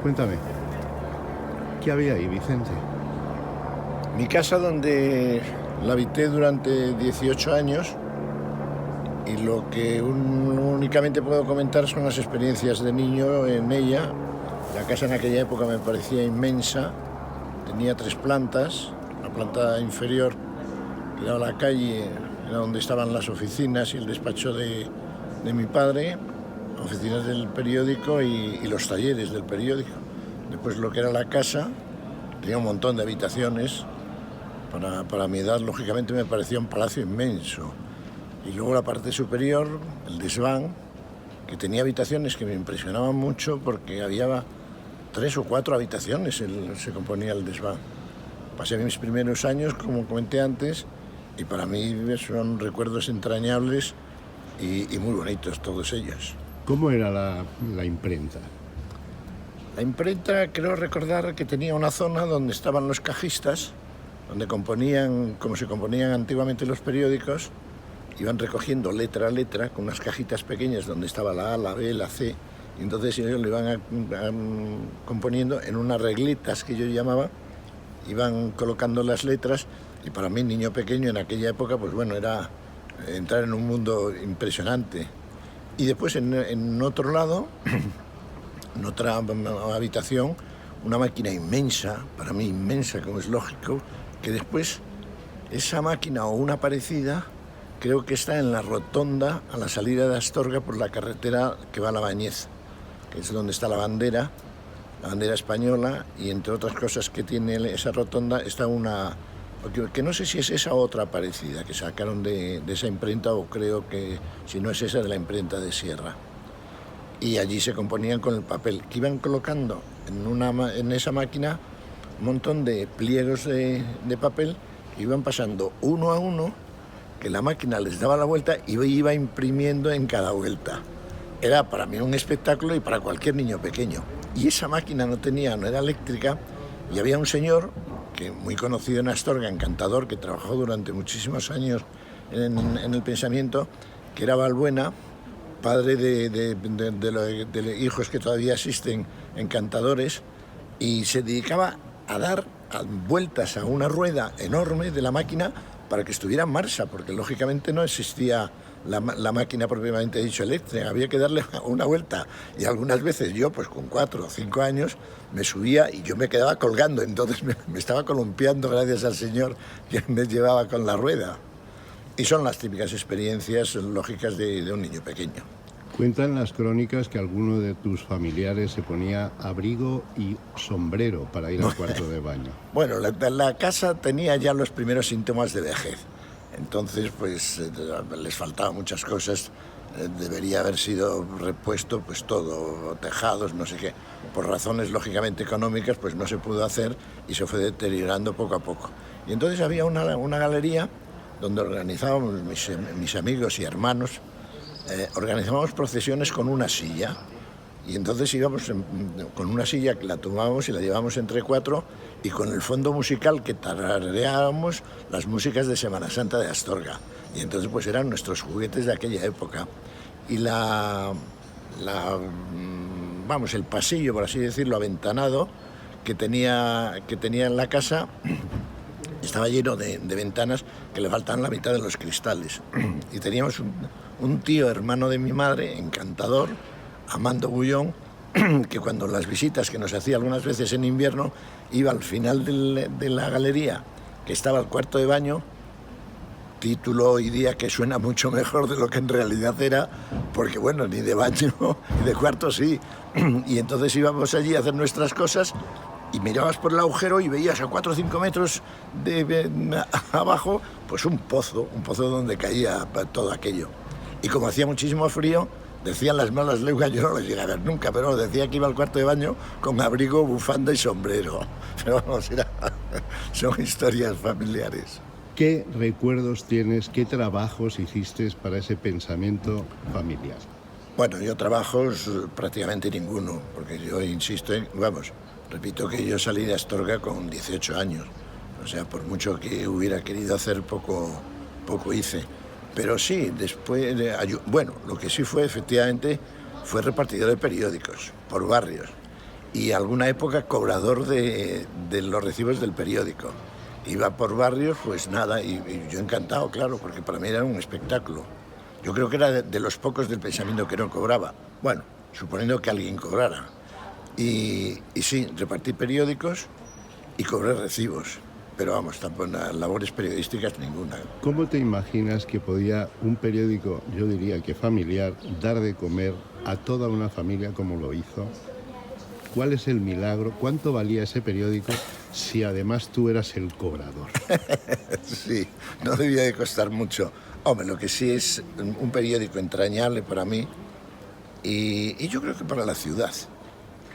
Cuéntame, ¿qué había ahí, Vicente? Mi casa, donde la habité durante 18 años, y lo que únicamente puedo comentar son las experiencias de niño en ella. La casa en aquella época me parecía inmensa, tenía 3 plantas. La planta inferior, que daba a la calle, era donde estaban las oficinas y el despacho de mi padre, oficinas del periódico y los talleres del periódico. Después, lo que era la casa, tenía un montón de habitaciones. Para mi edad, lógicamente, me parecía un palacio inmenso. Y luego la parte superior, el desván, que tenía habitaciones que me impresionaban mucho porque había 3 o 4 habitaciones, se componía el desván. Pasé mis primeros años, como comenté antes, y para mí son recuerdos entrañables y muy bonitos todos ellos. ¿Cómo era la imprenta? La imprenta, creo recordar que tenía una zona donde estaban los cajistas, donde componían, como se componían antiguamente los periódicos. Iban recogiendo letra a letra con unas cajitas pequeñas donde estaba la A, la B, la C, y entonces ellos lo iban componiendo en unas reglitas que yo llamaba, iban colocando las letras, y para mí, niño pequeño en aquella época, pues bueno, era entrar en un mundo impresionante. Y después, en otro lado, en otra habitación, una máquina inmensa, para mí inmensa, como es lógico, que después esa máquina o una parecida creo que está en la rotonda a la salida de Astorga por la carretera que va a La Bañez, que es donde está la bandera española, y entre otras cosas que tiene esa rotonda está una, que no sé si es esa otra parecida que sacaron de esa imprenta, o creo que, si no es esa, de la imprenta de Sierra. Y allí se componían con el papel, que iban colocando en esa máquina un montón de pliegos de papel que iban pasando uno a uno, que la máquina les daba la vuelta y iba imprimiendo en cada vuelta. Era para mí un espectáculo, y para cualquier niño pequeño. Y esa máquina no era eléctrica, y había un señor que muy conocido en Astorga, encantador, que trabajó durante muchísimos años en el pensamiento, que era Balbuena, padre de hijos que todavía existen, encantadores, y se dedicaba a dar vueltas a una rueda enorme de la máquina para que estuviera en marcha, porque lógicamente no existía la máquina propiamente dicho eléctrica, había que darle una vuelta, y algunas veces yo, pues con 4 o 5 años, me subía y yo me quedaba colgando, entonces me estaba columpiando gracias al señor que me llevaba con la rueda. Y son las típicas experiencias lógicas de un niño pequeño. Cuentan las crónicas que alguno de tus familiares se ponía abrigo y sombrero para ir al cuarto de baño. Bueno, la casa tenía ya los primeros síntomas de vejez. Entonces, pues les faltaban muchas cosas. Debería haber sido repuesto pues todo, tejados, no sé qué. Por razones lógicamente económicas, pues no se pudo hacer, y se fue deteriorando poco a poco. Y entonces había una galería donde organizábamos mis amigos y hermanos, organizábamos procesiones con una silla. Y entonces íbamos con una silla que la tomábamos y la llevábamos entre 4, y con el fondo musical que tarareábamos las músicas de Semana Santa de Astorga. Y entonces pues eran nuestros juguetes de aquella época. Y el pasillo, por así decirlo, aventanado, que tenía en la casa, estaba lleno de ventanas que le faltaban la mitad de los cristales. Y teníamos un tío, hermano de mi madre, encantador, Amando Bullón, que cuando las visitas que nos hacía algunas veces en invierno, iba al final de la galería, que estaba el cuarto de baño, título hoy día que suena mucho mejor de lo que en realidad era, porque bueno, ni de baño ni de cuarto sí. Y entonces íbamos allí a hacer nuestras cosas, y mirabas por el agujero y veías a 4 o 5 metros abajo, pues un pozo donde caía todo aquello. Y como hacía muchísimo frío, decían las malas lenguas, yo no lo llegué a ver nunca, pero decía que iba al cuarto de baño con abrigo, bufanda y sombrero. Pero vamos, son historias familiares. ¿Qué recuerdos tienes, qué trabajos hiciste para ese pensamiento familiar? Bueno, yo trabajos prácticamente ninguno, porque yo insisto repito que yo salí de Astorga con 18 años. O sea, por mucho que hubiera querido hacer, poco hice. Pero sí, después, lo que sí fue, efectivamente, fue repartidor de periódicos por barrios. y alguna época cobrador de los recibos del periódico. Iba por barrios, pues nada, y yo encantado, claro, porque para mí era un espectáculo. Yo creo que era de los pocos del pensamiento que no cobraba. Bueno, suponiendo que alguien cobrara. Y sí, repartí periódicos y cobré recibos. Pero vamos, tampoco labores periodísticas ninguna. ¿Cómo te imaginas que podía un periódico, yo diría que familiar, dar de comer a toda una familia como lo hizo? ¿Cuál es el milagro? ¿Cuánto valía ese periódico si además tú eras el cobrador? Sí, no debía de costar mucho. Hombre, lo que sí es un periódico entrañable para mí y yo creo que para la ciudad.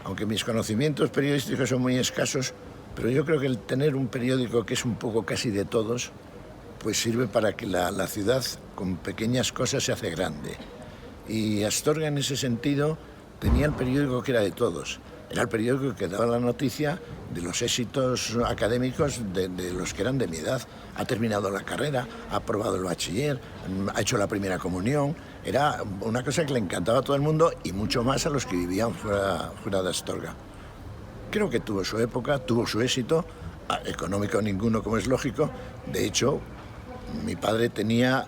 Aunque mis conocimientos periodísticos son muy escasos, pero yo creo que el tener un periódico que es un poco casi de todos, pues sirve para que la ciudad con pequeñas cosas se hace grande. Y Astorga en ese sentido tenía el periódico que era de todos. Era el periódico que daba la noticia de los éxitos académicos de los que eran de mi edad. Ha terminado la carrera, ha aprobado el bachiller, ha hecho la primera comunión. Era una cosa que le encantaba a todo el mundo y mucho más a los que vivían fuera de Astorga. Creo que tuvo su época, tuvo su éxito, económico ninguno, como es lógico. De hecho, mi padre tenía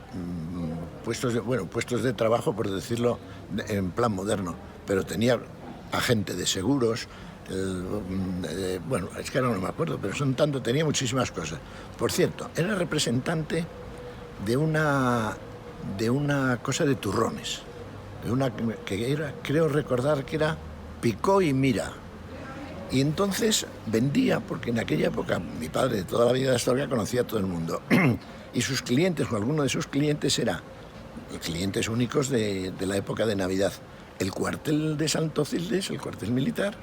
puestos de trabajo, por decirlo en plan moderno, pero tenía agente de seguros, es que ahora no me acuerdo, pero tenía muchísimas cosas. Por cierto, era representante de una cosa de turrones, creo recordar que era Picó y Mira. Y entonces vendía, porque en aquella época mi padre de toda la vida de Astorga conocía a todo el mundo. Y sus clientes, o alguno de sus clientes, eran clientes únicos de la época de Navidad. El cuartel de Santo Cildes, el cuartel militar,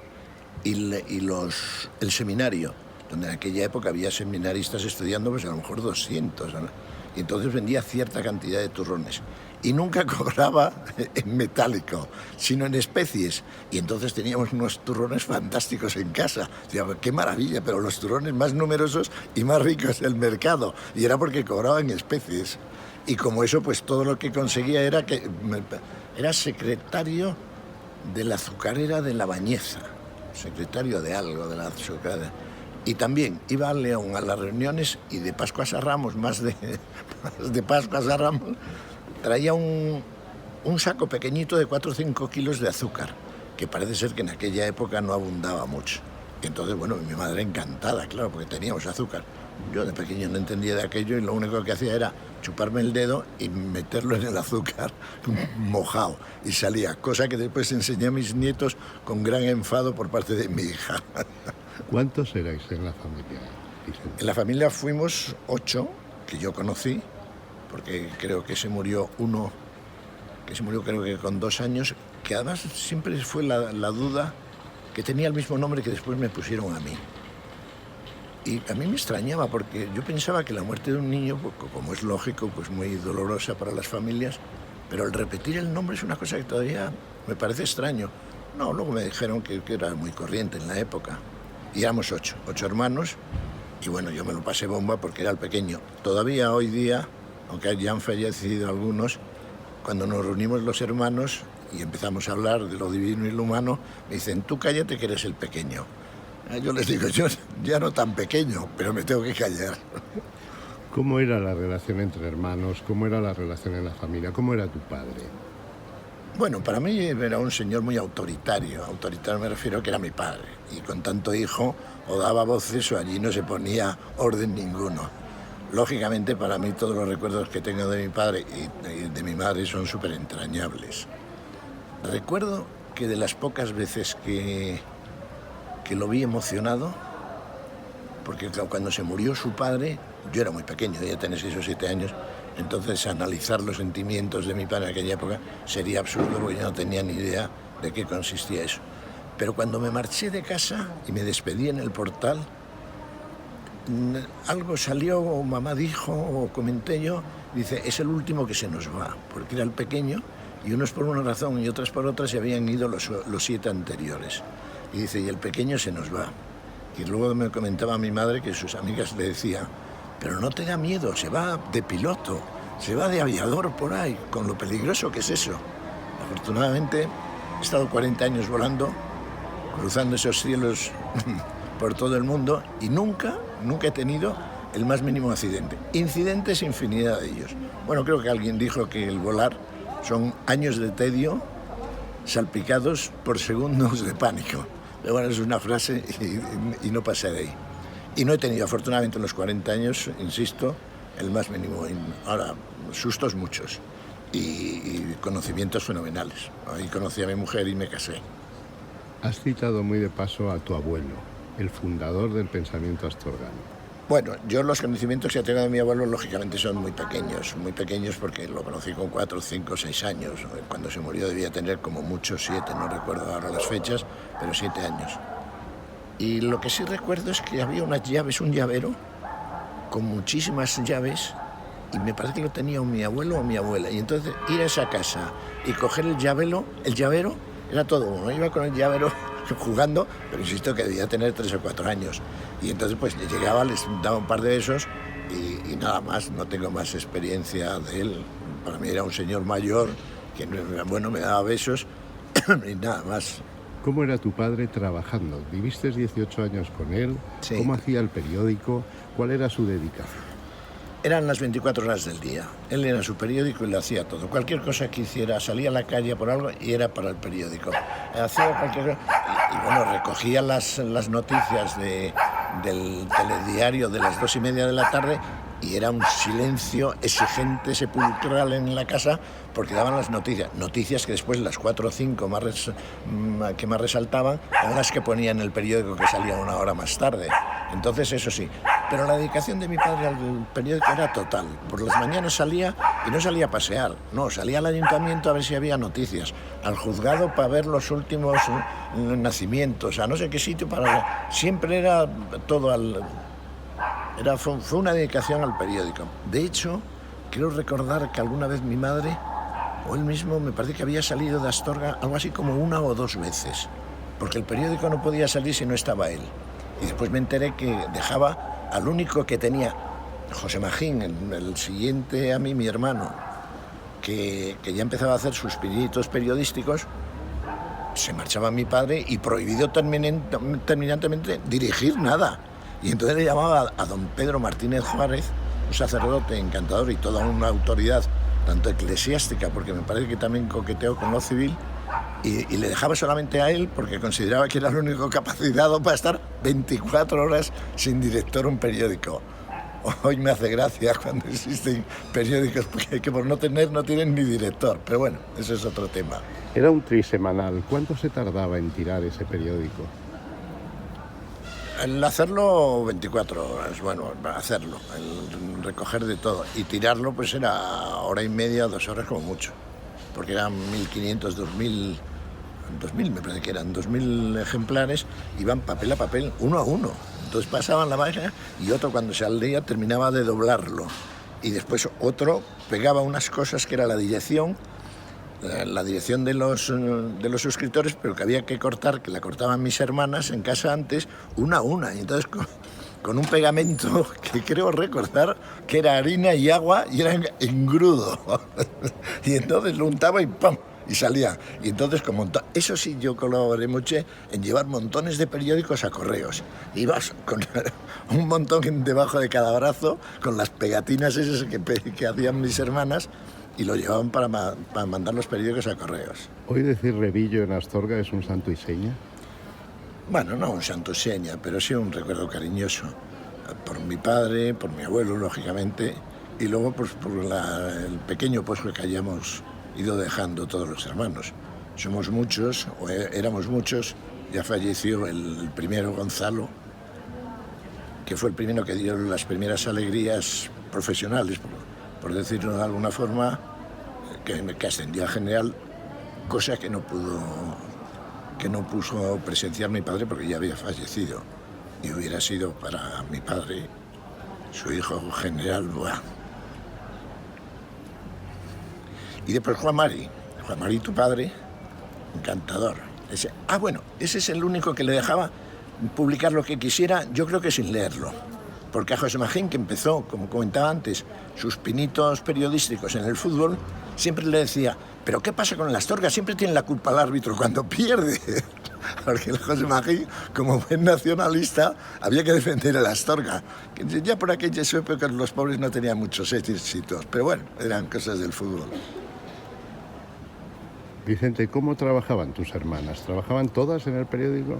y el seminario, donde en aquella época había seminaristas estudiando, pues a lo mejor 200, ¿no? Y entonces vendía cierta cantidad de turrones. Y nunca cobraba en metálico, sino en especies. Y entonces teníamos unos turrones fantásticos en casa. Decíamos, qué maravilla, pero los turrones más numerosos y más ricos del mercado. Y era porque cobraba en especies. Y como eso, pues todo lo que conseguía era era secretario de la azucarera de La Bañeza. Secretario de algo, de la azucarera. Y también iba a León a las reuniones y de Pascuas a Ramos, más de Pascuas a Ramos, traía un saco pequeñito de 4 o 5 kilos de azúcar, que parece ser que en aquella época no abundaba mucho. Y entonces, bueno, mi madre encantada, claro, porque teníamos azúcar. Yo de pequeño no entendía de aquello y lo único que hacía era chuparme el dedo y meterlo en el azúcar mojado. Y salía, cosa que después enseñé a mis nietos con gran enfado por parte de mi hija. ¿Cuántos erais en la familia, Vicente? En la familia fuimos 8, que yo conocí, porque creo que se murió uno, que se murió creo que con 2 años, que además siempre fue la duda, que tenía el mismo nombre que después me pusieron a mí. Y a mí me extrañaba, porque yo pensaba que la muerte de un niño, pues, como es lógico, pues muy dolorosa para las familias, pero el repetir el nombre es una cosa que todavía me parece extraño. No, luego me dijeron que era muy corriente en la época. Y éramos 8 hermanos, y bueno, yo me lo pasé bomba porque era el pequeño. Todavía hoy día, aunque ya han fallecido algunos, cuando nos reunimos los hermanos y empezamos a hablar de lo divino y lo humano, me dicen, tú cállate que eres el pequeño. Yo les digo, yo ya no tan pequeño, pero me tengo que callar. ¿Cómo era la relación entre hermanos? ¿Cómo era la relación en la familia? ¿Cómo era tu padre? Bueno, para mí era un señor muy autoritario. Autoritario me refiero a que era mi padre. Y con tanto hijo, o daba voces o allí no se ponía orden ninguno. Lógicamente, para mí todos los recuerdos que tengo de mi padre y de mi madre son súper entrañables. Recuerdo que de las pocas veces que lo vi emocionado, porque cuando se murió su padre, yo era muy pequeño, ya tenía 6 o 7 años, entonces analizar los sentimientos de mi padre en aquella época sería absurdo porque yo no tenía ni idea de qué consistía eso. Pero cuando me marché de casa y me despedí en el portal, algo salió, o mamá dijo, o comenté yo, dice, es el último que se nos va, porque era el pequeño, y unos por una razón y otras por otras se habían ido los 7 anteriores. Y dice, y el pequeño se nos va. Y luego me comentaba mi madre que sus amigas le decían, pero no tenga miedo, se va de piloto, se va de aviador por ahí, con lo peligroso que es eso. Afortunadamente, he estado 40 años volando cruzando esos cielos por todo el mundo y nunca he tenido el más mínimo accidente. Incidentes, infinidad de ellos. Bueno, creo que alguien dijo que el volar son años de tedio salpicados por segundos de pánico. Pero bueno, es una frase y no pasé de ahí. Y no he tenido, afortunadamente, en los 40 años, insisto, el más mínimo. Ahora, sustos muchos y conocimientos fenomenales. Ahí conocí a mi mujer y me casé. Has citado muy de paso a tu abuelo, el fundador del pensamiento astorgano. Bueno, yo los conocimientos que tengo de mi abuelo, lógicamente, son muy pequeños porque lo conocí con 4, 5, 6 años. Cuando se murió debía tener como mucho 7, no recuerdo ahora las fechas, pero 7 años. Y lo que sí recuerdo es que había unas llaves, un llavero, con muchísimas llaves, y me parece que lo tenía o mi abuelo o mi abuela. Y entonces ir a esa casa y coger el llavero era todo uno. Iba con el llavero jugando, pero insisto que debía tener 3 o 4 años. Y entonces pues llegaba, les daba un par de besos y nada más, no tengo más experiencia de él. Para mí era un señor mayor que, bueno, me daba besos y nada más. ¿Cómo era tu padre trabajando? ¿Viviste 18 años con él? Sí. ¿Cómo hacía el periódico? ¿Cuál era su dedicación? Eran las 24 horas del día. Él era su periódico y le hacía todo. Cualquier cosa que hiciera, salía a la calle por algo y era para el periódico. Hacía cualquier cosa. Y bueno, recogía las noticias del telediario de las 2:30 de la tarde y era un silencio exigente, sepulcral en la casa porque daban las noticias que después las 4 o 5 que más resaltaban eran las que ponía en el periódico que salía 1 hora más tarde. Entonces eso sí, pero la dedicación de mi padre al periódico era total. Por las mañanas salía y no salía a pasear, no, salía al ayuntamiento a ver si había noticias, al juzgado para ver los últimos nacimientos, a no sé qué sitio siempre era todo fue una dedicación al periódico. De hecho, quiero recordar que alguna vez mi madre o él mismo me parece que había salido de Astorga algo así como 1 o 2 veces, porque el periódico no podía salir si no estaba él. Y después me enteré que dejaba al único que tenía, José Magín, el siguiente a mí, mi hermano, que ya empezaba a hacer sus pinitos periodísticos. Se marchaba mi padre y prohibido terminantemente dirigir nada. Y entonces le llamaba a don Pedro Martínez Juárez, un sacerdote encantador y toda una autoridad, tanto eclesiástica, porque me parece que también coqueteó con lo civil, y le dejaba solamente a él porque consideraba que era el único capacitado para estar 24 horas sin director un periódico. Hoy me hace gracia cuando existen periódicos que por no tienen ni director, pero bueno, eso es otro tema. Era un trisemanal. ¿Cuánto se tardaba en tirar ese periódico? El hacerlo 24 horas, bueno, hacerlo, el recoger de todo y tirarlo pues era 1:30, 2 horas como mucho, porque eran 1.500, 2.000 me parece que eran 2.000 ejemplares, iban papel a papel, uno a uno. Entonces pasaban la máquina y otro cuando se aldea terminaba de doblarlo y después otro pegaba unas cosas que era la dirección de los suscriptores, pero que había que cortar, que la cortaban mis hermanas en casa antes, una a una. Y entonces con un pegamento que creo recordar que era harina y agua y era engrudo. Y entonces lo untaba y ¡pam! Y salía. Y entonces eso sí, yo colaboré mucho en llevar montones de periódicos a correos. Ibas con un montón debajo de cada brazo, con las pegatinas esas que hacían mis hermanas, y lo llevaban para mandar los periódicos a correos. ¿Hoy decir Revillo en Astorga es un santo y seña? Bueno, no un santo y seña, pero sí un recuerdo cariñoso. Por mi padre, por mi abuelo, lógicamente, y luego pues, por el pequeño puesto que hayamos ido dejando todos los hermanos. Somos muchos, o éramos muchos, ya falleció el primero, Gonzalo, que fue el primero que dio las primeras alegrías profesionales, por decirlo de alguna forma, que ascendió a general, cosa que no puso presenciar mi padre porque ya había fallecido. Y hubiera sido para mi padre, su hijo general, ¡buah! Y después Juan Mari, tu padre, encantador. Ese es el único que le dejaba publicar lo que quisiera, yo creo que sin leerlo. Porque a José Magín, que empezó, como comentaba antes, sus pinitos periodísticos en el fútbol, siempre le decía, ¿pero qué pasa con el Astorga? Siempre tiene la culpa el árbitro cuando pierde. porque el José Magín, como buen nacionalista, había que defender a la Astorga. Que ya por aquellas épocas los pobres no tenían muchos éxitos, pero bueno, eran cosas del fútbol. Vicente, ¿cómo trabajaban tus hermanas? ¿Trabajaban todas en el periódico?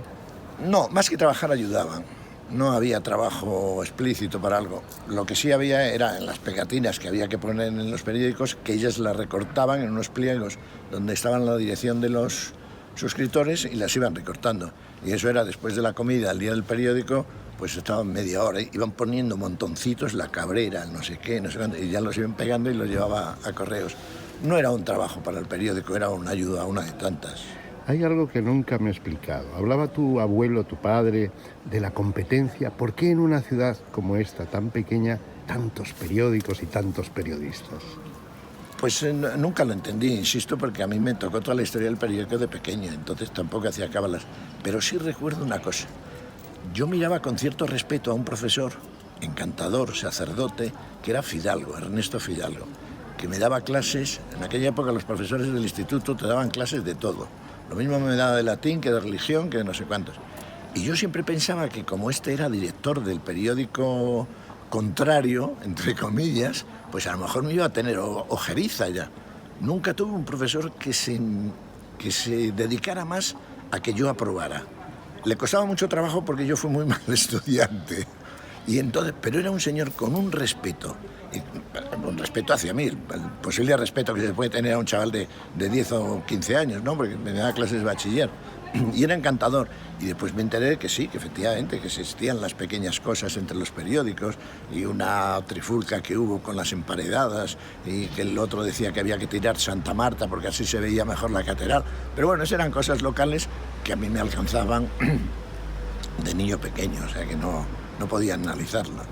No, más que trabajar ayudaban. No había trabajo explícito para algo. Lo que sí había era en las pegatinas que había que poner en los periódicos, que ellas las recortaban en unos pliegos donde estaban la dirección de los suscriptores y las iban recortando. Y eso era después de la comida, el día del periódico, pues estaban media hora, iban poniendo montoncitos, la Cabrera, el no sé qué, no sé cuánto, y ya los iban pegando y los llevaba a correos. No era un trabajo para el periódico, era una ayuda, una de tantas. Hay algo que nunca me he explicado. Hablaba tu abuelo, tu padre, de la competencia. ¿Por qué en una ciudad como esta, tan pequeña, tantos periódicos y tantos periodistas? Pues nunca lo entendí, insisto, porque a mí me tocó toda la historia del periódico de pequeño, entonces tampoco hacía cábalas. Pero sí recuerdo una cosa. Yo miraba con cierto respeto a un profesor, encantador, sacerdote, que era Fidalgo, Ernesto Fidalgo, que me daba clases. En aquella época los profesores del instituto te daban clases de todo. Lo mismo me daba de latín que de religión, que de no sé cuántos. Y yo siempre pensaba que como este era director del periódico contrario, entre comillas, pues a lo mejor me iba a tener ojeriza ya. Nunca tuve un profesor que se dedicara más a que yo aprobara. Le costaba mucho trabajo porque yo fui muy mal estudiante. Y entonces, pero era un señor con un respeto hacia mí, el posible respeto que se puede tener a un chaval de 10 o 15 años, ¿no? Porque me daba clases de bachiller. Y era encantador. Y después me enteré de que sí, que efectivamente, que existían las pequeñas cosas entre los periódicos y una trifulca que hubo con las emparedadas y que el otro decía que había que tirar Santa Marta porque así se veía mejor la catedral. Pero bueno, esas eran cosas locales que a mí me alcanzaban de niño pequeño, o sea que no podía analizarlo.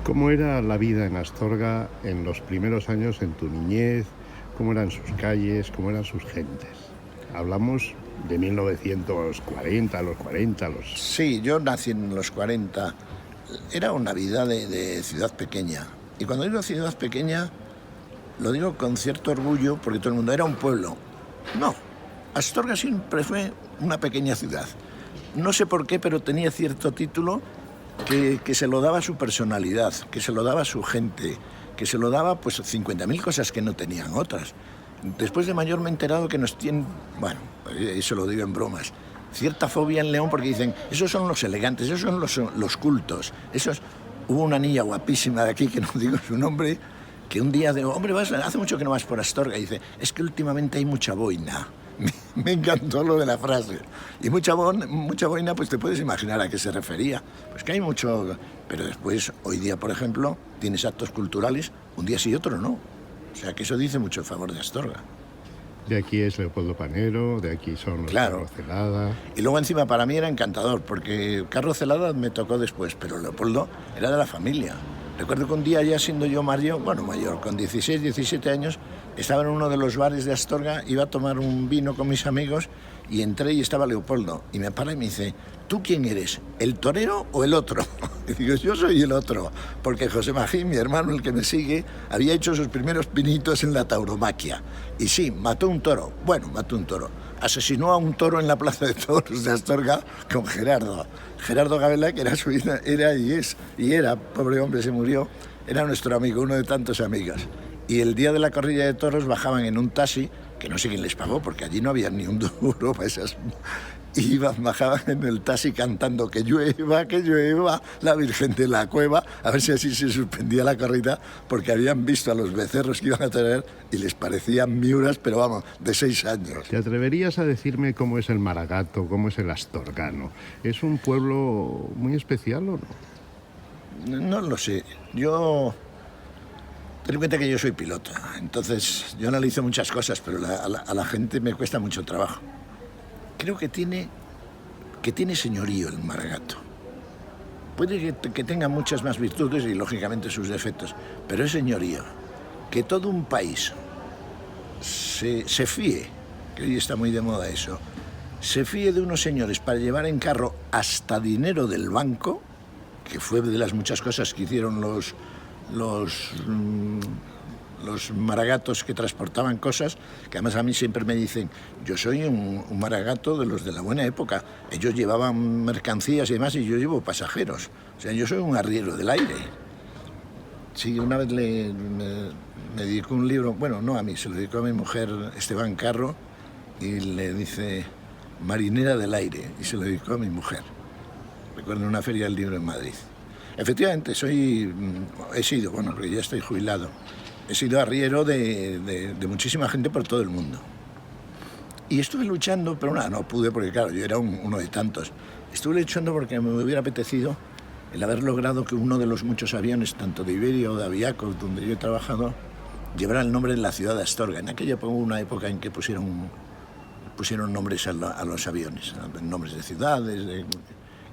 ¿Cómo era la vida en Astorga en los primeros años, en tu niñez? ¿Cómo eran sus calles? ¿Cómo eran sus gentes? Hablamos de 1940, los 40, los... Sí, yo nací en los 40. Era una vida de ciudad pequeña. Y cuando digo ciudad pequeña, lo digo con cierto orgullo, porque todo el mundo era un pueblo. No, Astorga siempre fue una pequeña ciudad. No sé por qué, pero tenía cierto título que se lo daba su personalidad, que se lo daba su gente, que se lo daba pues 50.000 cosas que no tenían otras. Después de mayor me he enterado que nos tienen, bueno, eso lo digo en bromas, cierta fobia en León porque dicen, esos son los elegantes, esos son los cultos, esos... Hubo una niña guapísima de aquí, que no digo su nombre, que un día digo, hombre, hace mucho que no vas por Astorga, y dice, es que últimamente hay mucha boina. Me encantó lo de la frase. Y mucha boina, pues te puedes imaginar a qué se refería. Pues que hay mucho... Pero después, hoy día, por ejemplo, tienes actos culturales, un día sí y otro no. O sea, que eso dice mucho en favor de Astorga. De aquí es Leopoldo Panero, de aquí son los Claro. Carro Celada. Y luego encima para mí era encantador, porque Carro Celada me tocó después, pero Leopoldo era de la familia. Recuerdo que un día, ya siendo yo mayor, con 16, 17 años, estaba en uno de los bares de Astorga, iba a tomar un vino con mis amigos y entré y estaba Leopoldo. Y me para y me dice, ¿tú quién eres? ¿El torero o el otro? Y digo, yo soy el otro, porque José Magín, mi hermano, el que me sigue, había hecho sus primeros pinitos en la tauromaquia. Y sí, mató un toro. Bueno, mató un toro. Asesinó a un toro en la Plaza de Toros de Astorga con Gerardo. Gerardo Gabela, que era su hija, era, pobre hombre, se murió, era nuestro amigo, uno de tantos amigos. Y el día de la corrida de toros bajaban en un taxi, que no sé quién les pagó, porque allí no había ni un duro para esas... Y bajaban en el taxi cantando que llueva, la Virgen de la Cueva, a ver si así se suspendía la corrida, porque habían visto a los becerros que iban a tener y les parecían miuras, pero vamos, de 6 años. ¿Te atreverías a decirme cómo es el Maragato, cómo es el astorgano? ¿Es un pueblo muy especial o no? No lo sé. Yo... Ten en cuenta que yo soy piloto, entonces yo analizo muchas cosas, pero a la gente me cuesta mucho trabajo. Creo que tiene señorío el Maragato. Puede que tenga muchas más virtudes y, lógicamente, sus defectos, pero es señorío. Que todo un país se fíe, que hoy está muy de moda eso, se fíe de unos señores para llevar en carro hasta dinero del banco, que fue de las muchas cosas que hicieron los maragatos que transportaban cosas, que además a mí siempre me dicen, yo soy un maragato de los de la buena época. Ellos llevaban mercancías y demás y yo llevo pasajeros. O sea, yo soy un arriero del aire. Sí, una vez me dedicó un libro, bueno, no a mí, se lo dedicó a mi mujer Esteban Carro y le dice Marinera del aire y se lo dedicó a mi mujer. Recuerdo en una feria del libro en Madrid. Efectivamente, he sido, bueno, porque ya estoy jubilado, he sido arriero de muchísima gente por todo el mundo. Y estuve luchando, pero nada, no pude porque, claro, yo era uno de tantos. Estuve luchando porque me hubiera apetecido el haber logrado que uno de los muchos aviones, tanto de Iberia o de Aviaco, donde yo he trabajado, llevara el nombre de la ciudad de Astorga. En aquella época hubo una época en que pusieron nombres a los aviones, nombres de ciudades,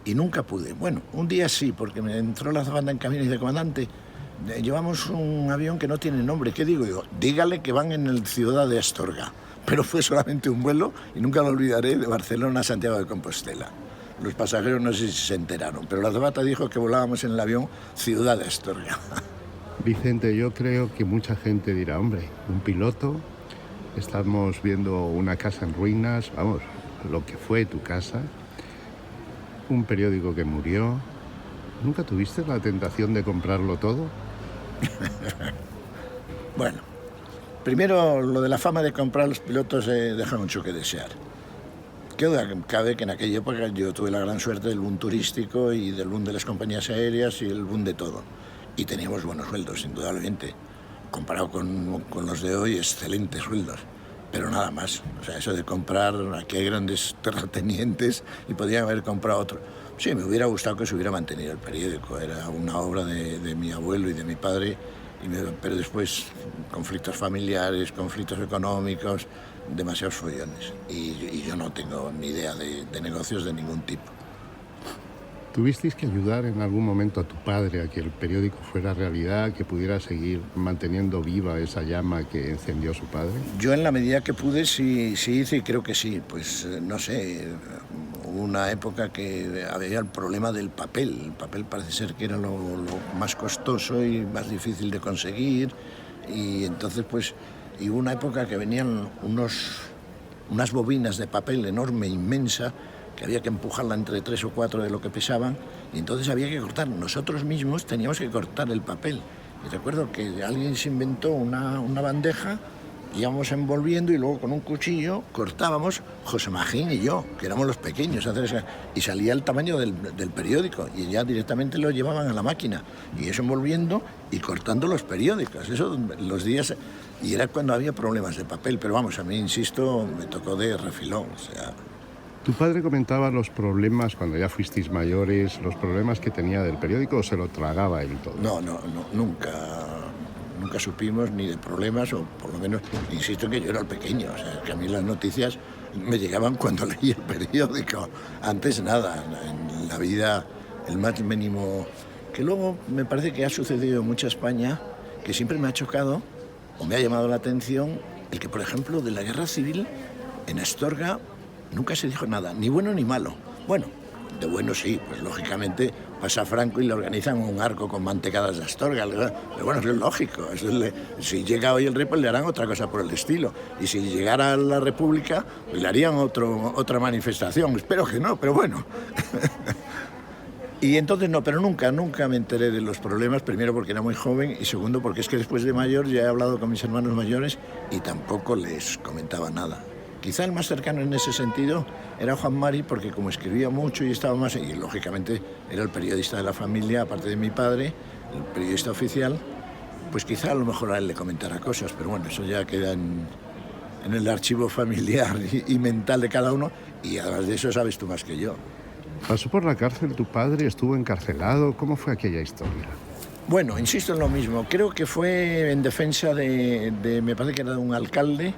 y nunca pude. Bueno, un día sí, porque me entró la azafata en camino y dice, comandante, llevamos un avión que no tiene nombre. ¿Qué digo? Digo, dígale que van en el ciudad de Astorga. Pero fue solamente un vuelo, y nunca lo olvidaré, de Barcelona a Santiago de Compostela. Los pasajeros no sé si se enteraron, pero la azafata dijo que volábamos en el avión Ciudad de Astorga. Vicente, yo creo que mucha gente dirá, hombre, un piloto, estamos viendo una casa en ruinas, vamos, lo que fue tu casa, un periódico que murió. ¿Nunca tuviste la tentación de comprarlo todo? Bueno, primero lo de la fama de comprar los pilotos deja mucho que desear. Qué duda cabe que en aquella época yo tuve la gran suerte del boom turístico y del boom de las compañías aéreas y el boom de todo. Y teníamos buenos sueldos, indudablemente. Comparado con los de hoy, excelentes sueldos. Pero nada más. O sea, eso de comprar, aquí hay grandes terratenientes y podían haber comprado otro. Sí, me hubiera gustado que se hubiera mantenido el periódico. Era una obra de mi abuelo y de mi padre. Pero después, conflictos familiares, conflictos económicos, demasiados follones. Y yo no tengo ni idea de negocios de ningún tipo. ¿Tuvisteis que ayudar en algún momento a tu padre a que el periódico fuera realidad, que pudiera seguir manteniendo viva esa llama que encendió su padre? Yo en la medida que pude sí hice y creo que sí. Pues no sé, hubo una época que había el problema del papel. El papel parece ser que era lo más costoso y más difícil de conseguir. Y entonces pues y hubo una época que venían unas bobinas de papel enorme, inmensa, que había que empujarla entre 3 o 4 de lo que pesaban, y entonces había que cortar. Nosotros mismos teníamos que cortar el papel. Y recuerdo que alguien se inventó una bandeja, íbamos envolviendo y luego con un cuchillo cortábamos, José Magín y yo, que éramos los pequeños, y salía el tamaño del periódico, y ya directamente lo llevaban a la máquina, y eso envolviendo y cortando los periódicos. Eso los días, y era cuando había problemas de papel, pero vamos, a mí, insisto, me tocó de refilón, o sea. ¿Tu padre comentaba los problemas, cuando ya fuisteis mayores, los problemas que tenía del periódico o se lo tragaba él todo? No, nunca supimos ni de problemas, o por lo menos, insisto en que yo era el pequeño, o sea, que a mí las noticias me llegaban cuando leía el periódico. Antes nada, en la vida el más mínimo, que luego me parece que ha sucedido en mucha España, que siempre me ha chocado o me ha llamado la atención el que, por ejemplo, de la guerra civil en Astorga nunca se dijo nada, ni bueno ni malo. Bueno, de bueno sí, pues lógicamente pasa Franco y le organizan un arco con mantecadas de Astorga, pero bueno, eso es lógico. Si llega hoy el rey, pues le harán otra cosa por el estilo. Y si llegara la República, pues le harían otra manifestación. Espero que no, pero bueno. Y entonces no, pero nunca me enteré de los problemas, primero porque era muy joven y segundo porque es que después de mayor ya he hablado con mis hermanos mayores y tampoco les comentaba nada. Quizá el más cercano en ese sentido era Juan Mari, porque como escribía mucho y estaba más, y lógicamente era el periodista de la familia, aparte de mi padre, el periodista oficial, pues quizá a lo mejor a él le comentara cosas, pero bueno, eso ya queda en el archivo familiar y mental de cada uno, y además de eso sabes tú más que yo. ¿Pasó por la cárcel tu padre? ¿Estuvo encarcelado? ¿Cómo fue aquella historia? Bueno, insisto en lo mismo, creo que fue en defensa de me parece que era de un alcalde,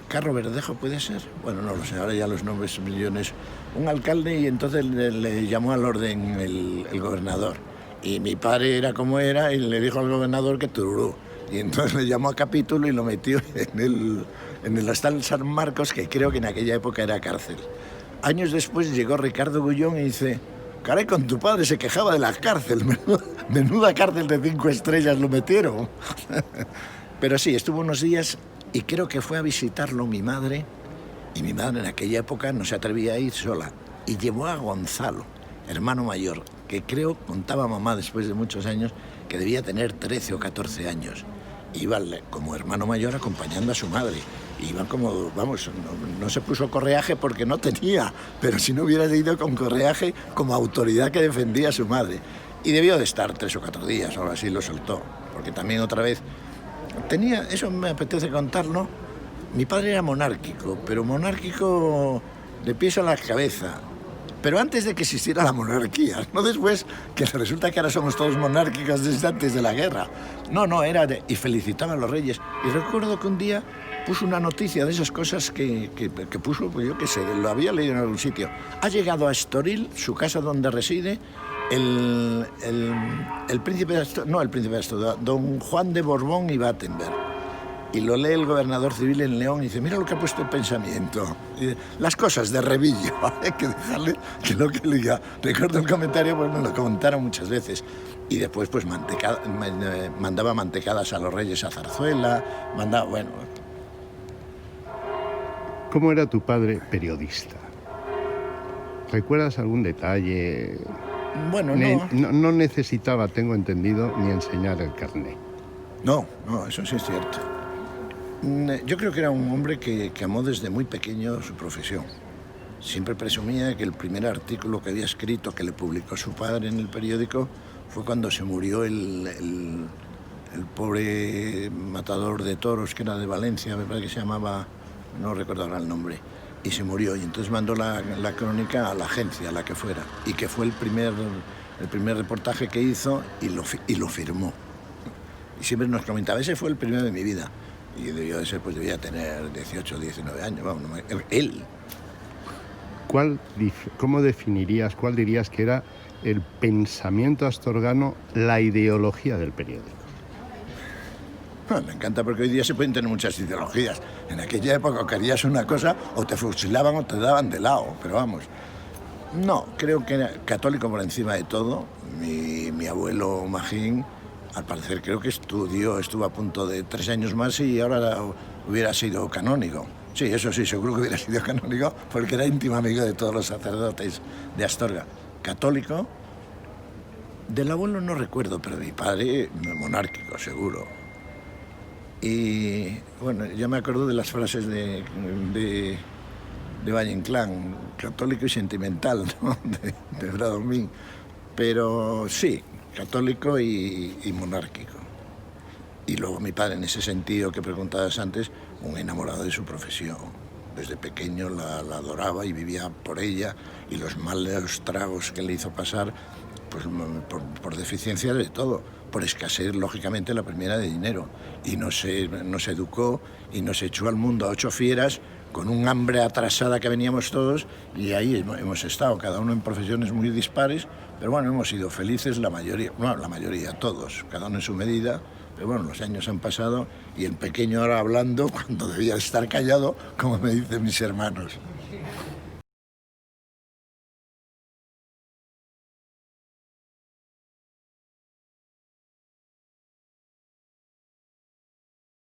Carro Verdejo, ¿puede ser? Bueno, no lo sé, ahora ya los nombres son millones. Un alcalde, y entonces le llamó al orden el gobernador. Y mi padre era como era y le dijo al gobernador que tururú. Y entonces le llamó a capítulo y lo metió en el hostal San Marcos, que creo que en aquella época era cárcel. Años después llegó Ricardo Gullón y dice, caray, con tu padre se quejaba de la cárcel, menuda cárcel de 5 estrellas lo metieron. Pero sí, estuvo unos días y creo que fue a visitarlo mi madre, y mi madre en aquella época no se atrevía a ir sola, y llevó a Gonzalo, hermano mayor, que creo, contaba mamá después de muchos años, que debía tener 13 o 14 años. Iba como hermano mayor acompañando a su madre. Iba como, vamos, no se puso correaje porque no tenía, pero si no hubiera ido con correaje como autoridad que defendía a su madre. Y debió de estar 3 o 4 días, ahora sí lo soltó, porque también otra vez tenía, eso me apetece contarlo, mi padre era monárquico, pero monárquico de pies a la cabeza. Pero antes de que existiera la monarquía, no después, que resulta que ahora somos todos monárquicos desde antes de la guerra. No, era y felicitaba a los reyes. Y recuerdo que un día puso una noticia de esas cosas que puso, pues yo qué sé, lo había leído en algún sitio. Ha llegado a Estoril, su casa donde reside, el príncipe de Astorga, no el príncipe de Astorga, don Juan de Borbón y Battenberg. Y lo lee el gobernador civil en León y dice, mira lo que ha puesto el pensamiento. Y dice, las cosas de Revillo, hay que dejarle que lo que le diga. Recuerdo el comentario, pues me lo comentaron muchas veces. Y después pues mandaba mantecadas a los reyes a Zarzuela, mandaba, bueno. ¿Cómo era tu padre periodista? ¿Recuerdas algún detalle? Bueno, no. No necesitaba, tengo entendido, ni enseñar el carné. No, eso sí es cierto. Yo creo que era un hombre que amó desde muy pequeño su profesión. Siempre presumía que el primer artículo que había escrito, que le publicó su padre en el periódico, fue cuando se murió el pobre matador de toros, que era de Valencia, me parece que se llamaba, no recuerdo ahora el nombre, y se murió. Y entonces mandó la crónica a la agencia, a la que fuera, y que fue el primer reportaje que hizo y lo firmó. Y siempre nos comentaba, ese fue el primero de mi vida. Y debió de ser, pues debía tener 18 o 19 años, vamos, él. ¿Cómo definirías, cuál dirías que era el pensamiento astorgano, la ideología del periódico? Me encanta porque hoy día se pueden tener muchas ideologías. En aquella época querías una cosa, o te fusilaban o te daban de lado, pero vamos. No, creo que era católico por encima de todo. Mi abuelo Magín, al parecer creo que estuvo a punto de 3 años más y ahora hubiera sido canónigo. Sí, eso sí, seguro que hubiera sido canónigo porque era íntimo amigo de todos los sacerdotes de Astorga. Católico, del abuelo no recuerdo, pero de mi padre monárquico, seguro. Y bueno, ya me acuerdo de las frases de Valle Inclán, católico y sentimental, ¿no? de Bradomín. Pero sí, católico y monárquico. Y luego mi padre, en ese sentido que preguntabas antes, un enamorado de su profesión. Desde pequeño la adoraba y vivía por ella, y los malos tragos que le hizo pasar, pues por deficiencia de todo, por escasez, lógicamente, la primera de dinero. Y nos educó y nos echó al mundo a 8 fieras, con un hambre atrasada que veníamos todos, y ahí hemos estado, cada uno en profesiones muy dispares, pero bueno, hemos sido felices la mayoría, todos, cada uno en su medida, pero bueno, los años han pasado y el pequeño ahora hablando cuando debía estar callado, como me dicen mis hermanos.